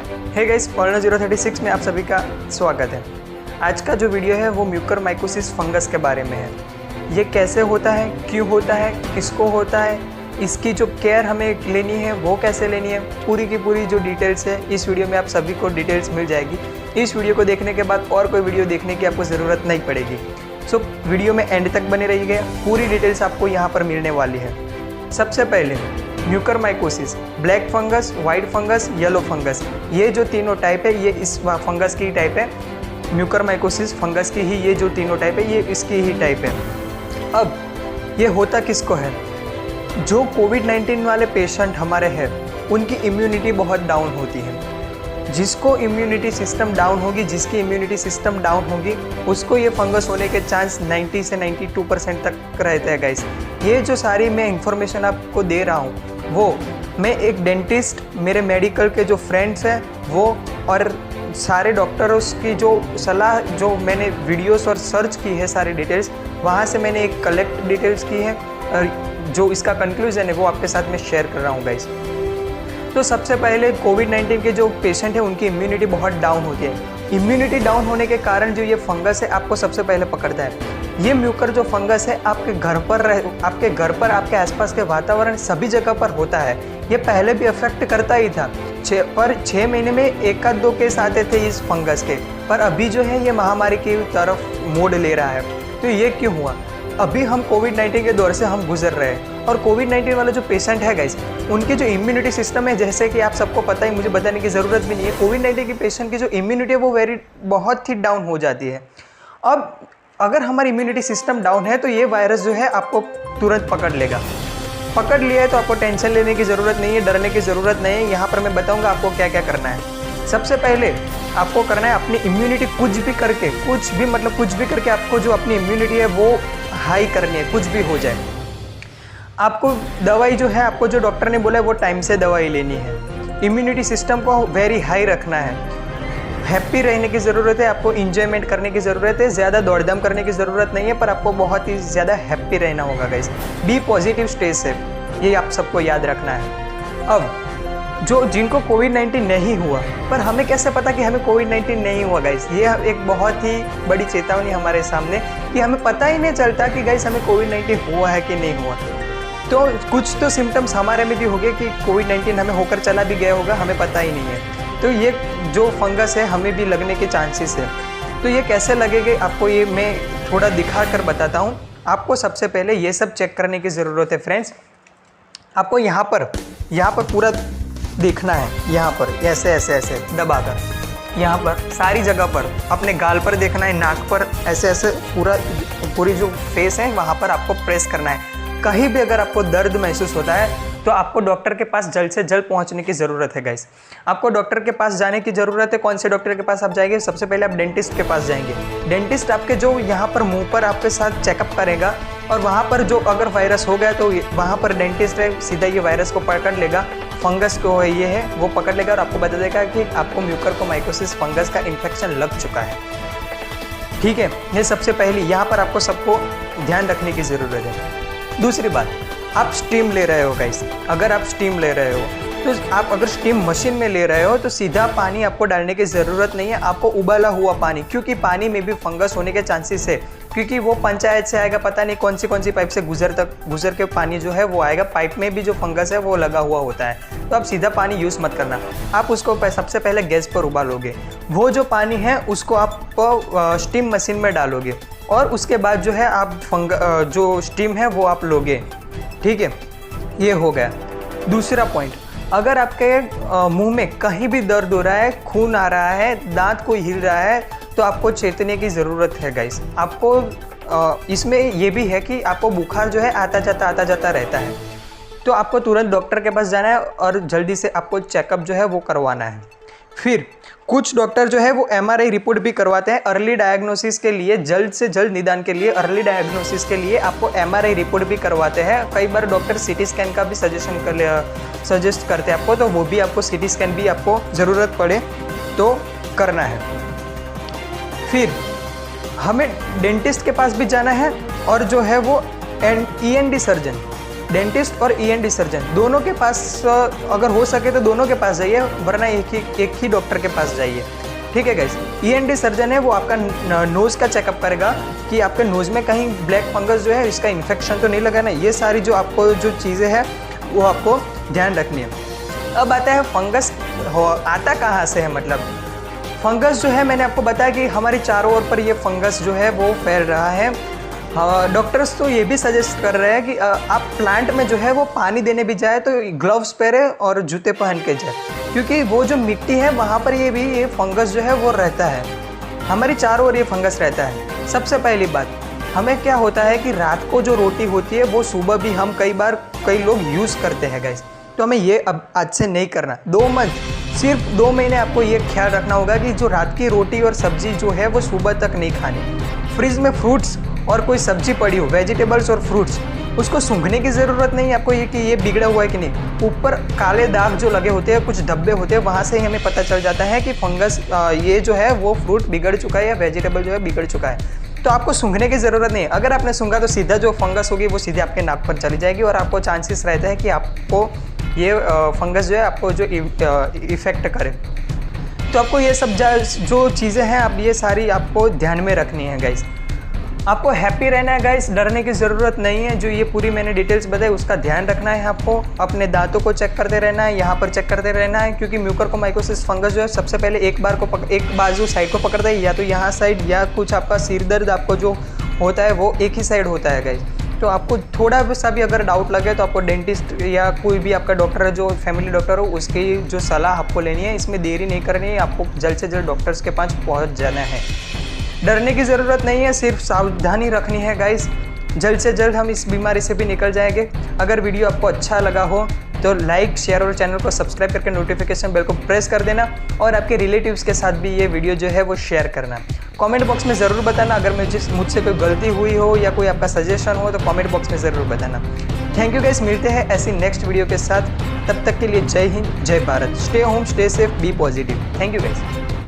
Hey guys, पॉलिनो 036 में आप सभी का स्वागत है। आज का जो वीडियो है वो म्यूकरमाइकोसिस फंगस के बारे में है। ये कैसे होता है, क्यों होता है, किसको होता है, इसकी जो केयर हमें लेनी है वो कैसे लेनी है, पूरी की पूरी जो डिटेल्स है इस वीडियो में आप सभी को डिटेल्स मिल जाएगी। इस वीडियो को देखने के बाद और कोई वीडियो देखने की आपको ज़रूरत नहीं पड़ेगी। सो वीडियो में एंड तक बने रहिएगा, पूरी डिटेल्स आपको यहाँ पर मिलने वाली है। सबसे पहले mucormycosis, black fungus, white fungus, yellow fungus, ये जो तीनों टाइप है ये इस फंगस की टाइप है। म्यूकरमाइकोसिस फंगस की ही ये जो तीनों टाइप है ये इसकी ही टाइप है। अब ये होता किसको है? जो कोविड-19 वाले पेशेंट हमारे हैं उनकी इम्यूनिटी बहुत डाउन होती है। जिसको इम्यूनिटी सिस्टम डाउन होगी, जिसकी इम्यूनिटी सिस्टम डाउन होगी उसको ये फंगस होने के चांस 90 से 92% तक रहते हैं गाइस। ये जो सारी मैं इंफॉर्मेशन आपको दे रहा हूँ वो मैं एक डेंटिस्ट, मेरे मेडिकल के जो फ्रेंड्स हैं वो और सारे डॉक्टरों की जो सलाह, जो मैंने वीडियोस और सर्च की है सारी डिटेल्स, वहाँ से मैंने एक कलेक्ट डिटेल्स की है और जो इसका कंक्लूजन है वो आपके साथ में शेयर कर रहा हूँ गाइस। तो सबसे पहले कोविड-19 के जो पेशेंट हैं उनकी इम्यूनिटी बहुत डाउन होती है। इम्यूनिटी डाउन होने के कारण जो ये फंगस है आपको सबसे पहले पकड़ता है। ये म्यूकर जो फंगस है आपके घर पर आपके आसपास के वातावरण सभी जगह पर होता है। ये पहले भी अफेक्ट करता ही था, पर 6 महीने में एक आध दो केस आते थे इस फंगस के, पर अभी जो है ये महामारी की तरफ मोड़ ले रहा है। तो ये क्यों हुआ? अभी हम कोविड-19 के दौर से हम गुजर रहे हैं और कोविड-19 वाले जो पेशेंट है गाइस उनकी जो इम्यूनिटी सिस्टम है, जैसे कि आप सबको पता है, मुझे बताने की ज़रूरत भी नहीं है, कोविड-19 के पेशेंट की जो इम्यूनिटी है वो बहुत ही डाउन हो जाती है। अब अगर हमारी इम्यूनिटी सिस्टम डाउन है तो ये वायरस जो है आपको तुरंत पकड़ लेगा। पकड़ लिया है तो आपको टेंशन लेने की ज़रूरत नहीं है, डरने की ज़रूरत नहीं है। यहाँ पर मैं बताऊँगा आपको क्या क्या करना है। सबसे पहले आपको करना है अपनी इम्यूनिटी कुछ भी करके आपको जो अपनी इम्यूनिटी है वो हाई करनी है, कुछ भी हो जाए। आपको दवाई जो है, आपको जो डॉक्टर ने बोला है वो टाइम से दवाई लेनी है। इम्यूनिटी सिस्टम को वेरी हाई रखना है। हैप्पी रहने की ज़रूरत है, आपको इंजॉयमेंट करने की ज़रूरत है, ज़्यादा दौड़-धम करने की ज़रूरत नहीं है, पर आपको बहुत ही ज़्यादा हैप्पी रहना होगा guys. Be positive, stay safe, ये आप सबको याद रखना है। अब जिनको कोविड-19 नहीं हुआ, पर हमें कैसे पता कि हमें कोविड-19 नहीं हुआ गाइस? ये एक बहुत ही बड़ी चेतावनी हमारे सामने कि हमें पता ही नहीं चलता कि गाइस हमें कोविड-19 हुआ है कि नहीं हुआ। तो कुछ तो सिम्टम्स हमारे में भी हो गए कि कोविड-19 हमें होकर चला भी गया होगा, हमें पता ही नहीं है। तो ये जो फंगस है हमें भी लगने के चांसेस है। तो ये कैसे लगेगा आपको ये मैं थोड़ा दिखा कर बताता हूँ। आपको सबसे पहले ये सब चेक करने की ज़रूरत है फ्रेंड्स। आपको यहाँ पर पूरा देखना है, यहाँ पर ऐसे दबाकर, यहाँ पर सारी जगह पर, अपने गाल पर देखना है, नाक पर, ऐसे पूरी जो फेस है वहाँ पर आपको प्रेस करना है। कहीं भी अगर आपको दर्द महसूस होता है तो आपको डॉक्टर के पास जल्द से जल्द पहुंचने की ज़रूरत है गाइस। आपको डॉक्टर के पास जाने की ज़रूरत है। कौन से डॉक्टर के पास आप जाएंगे? सबसे पहले आप डेंटिस्ट के पास जाएंगे। डेंटिस्ट आपके जो यहाँ पर मुंह पर आपके साथ चेकअप करेगा और वहाँ पर जो अगर वायरस हो गया तो वहाँ पर डेंटिस्ट है सीधा ये वायरस को पकड़ लेगा, फंगस को ये है वो पकड़ लेगा और आपको बता देगा कि आपको म्यूकरमाइकोसिस फंगस का इन्फेक्शन लग चुका है। ठीक है, ये सबसे पहली यहाँ पर आपको सबको ध्यान रखने की ज़रूरत है। दूसरी बात, आप स्टीम ले रहे हो गाइस। अगर आप स्टीम ले रहे हो तो आप अगर स्टीम मशीन में ले रहे हो तो सीधा पानी आपको डालने की ज़रूरत नहीं है, आपको उबाला हुआ पानी, क्योंकि पानी में भी फंगस होने के चांसेस है, क्योंकि वो पंचायत से आएगा, पता नहीं कौन सी पाइप से गुजर के पानी जो है वो आएगा। पाइप में भी जो फंगस है वो लगा हुआ होता है। तो आप सीधा पानी यूज़ मत करना, आप उसको सबसे पहले गैस पर उबालोगे। वो जो पानी है उसको आप स्टीम मशीन में डालोगे और उसके बाद जो है आप जो स्टीम है वो आप लोगे। ठीक है, ये हो गया। दूसरा पॉइंट, अगर आपके मुंह में कहीं भी दर्द हो रहा है, खून आ रहा है, दांत कोई हिल रहा है तो आपको चेतने की ज़रूरत है गाइस। आपको इसमें ये भी है कि आपको बुखार जो है आता जाता रहता है, तो आपको तुरंत डॉक्टर के पास जाना है और जल्दी से आपको चेकअप जो है वो करवाना है। फिर कुछ डॉक्टर जो है वो MRI रिपोर्ट भी करवाते हैं अर्ली डायग्नोसिस के लिए, जल्द से जल्द निदान के लिए, अर्ली डायग्नोसिस के लिए आपको MRI रिपोर्ट भी करवाते हैं। कई बार डॉक्टर CT स्कैन का भी सजेस्ट करते हैं आपको, तो वो भी आपको CT स्कैन भी आपको ज़रूरत पड़े तो करना है। फिर हमें डेंटिस्ट के पास भी जाना है और जो है वो ENT सर्जन, डेंटिस्ट और ENT सर्जन दोनों के पास अगर हो सके तो दोनों के पास जाइए, वरना एक ही डॉक्टर के पास जाइए। ठीक है गाइस। ENT सर्जन है वो आपका नोज़ का चेकअप करेगा कि आपके नोज़ में कहीं ब्लैक फंगस जो है इसका इन्फेक्शन तो नहीं लगा ना। ये सारी जो आपको जो चीज़ें हैं वो आपको ध्यान रखनी है। अब आता है फंगस आता कहाँ से है। मतलब फंगस जो है मैंने आपको बताया कि हमारी चारों ओर पर ये फंगस जो है वो फैल रहा है। डॉक्टर्स तो ये भी सजेस्ट कर रहे हैं कि आप प्लांट में जो है वो पानी देने भी जाए तो ग्लव्स पहने और जूते पहन के जाए, क्योंकि वो जो मिट्टी है वहाँ पर ये फंगस जो है वो रहता है। हमारी चारों ओर ये फंगस रहता है। सबसे पहली बात, हमें क्या होता है कि रात को जो रोटी होती है वो सुबह भी हम कई लोग यूज़ करते हैं गाइस। तो हमें ये अब आज से नहीं करना। 2 मंथ सिर्फ 2 महीने आपको ये ख्याल रखना होगा कि जो रात की रोटी और सब्जी जो है वो सुबह तक नहीं खानी। फ्रिज में फ्रूट्स और कोई सब्जी पड़ी हो, वेजिटेबल्स और फ्रूट्स, उसको सूंघने की ज़रूरत नहीं है आपको ये कि ये बिगड़ा हुआ है कि नहीं। ऊपर काले दाग जो लगे होते हैं, कुछ धब्बे होते हैं, वहाँ से ही हमें पता चल जाता है कि फंगस ये जो है वो फ्रूट बिगड़ चुका है या वेजिटेबल जो है बिगड़ चुका है। तो आपको सूंघने की ज़रूरत नहीं है। अगर आपने सूंघा तो सीधा जो फंगस होगी वो सीधे आपके नाक पर चली जाएगी और आपको चांसेस रहता है कि आपको ये फंगस जो है आपको जो इफ़ेक्ट करे। तो आपको ये सब जो चीज़ें हैं आप ये सारी आपको ध्यान में रखनी है गाइस। आपको हैप्पी रहना है गाइस, डरने की ज़रूरत नहीं है। जो ये पूरी मैंने डिटेल्स बताई उसका ध्यान रखना है आपको। अपने दांतों को चेक करते रहना है, यहाँ पर चेक करते रहना है, क्योंकि म्यूकरमाइकोसिस फंगस जो है सबसे पहले एक बाजू साइड को पकड़ता है, या तो यहाँ साइड या कुछ आपका सिर दर्द आपको जो होता है वो एक ही साइड होता है गाइस। तो आपको थोड़ा सा भी अगर डाउट लगे तो आपको डेंटिस्ट या कोई भी आपका डॉक्टर है जो फैमिली डॉक्टर हो उसकी जो सलाह आपको लेनी है। इसमें देरी नहीं करनी है, आपको जल्द से जल्द डॉक्टर्स के पास पहुँच जाना है। डरने की ज़रूरत नहीं है, सिर्फ सावधानी रखनी है गाइस। जल्द से जल्द हम इस बीमारी से भी निकल जाएंगे। अगर वीडियो आपको अच्छा लगा हो तो लाइक, शेयर और चैनल को सब्सक्राइब करके नोटिफिकेशन बेल को प्रेस कर देना और आपके रिलेटिव्स के साथ भी ये वीडियो जो है वो शेयर करना। कमेंट बॉक्स में ज़रूर बताना अगर मुझसे कोई गलती हुई हो या कोई आपका सजेशन हो तो कमेंट बॉक्स में ज़रूर बताना। थैंक यू गाइस, मिलते हैं ऐसी नेक्स्ट वीडियो के साथ। तब तक के लिए जय हिंद, जय Bharat. Stay home, stay safe, be positive. Thank you guys.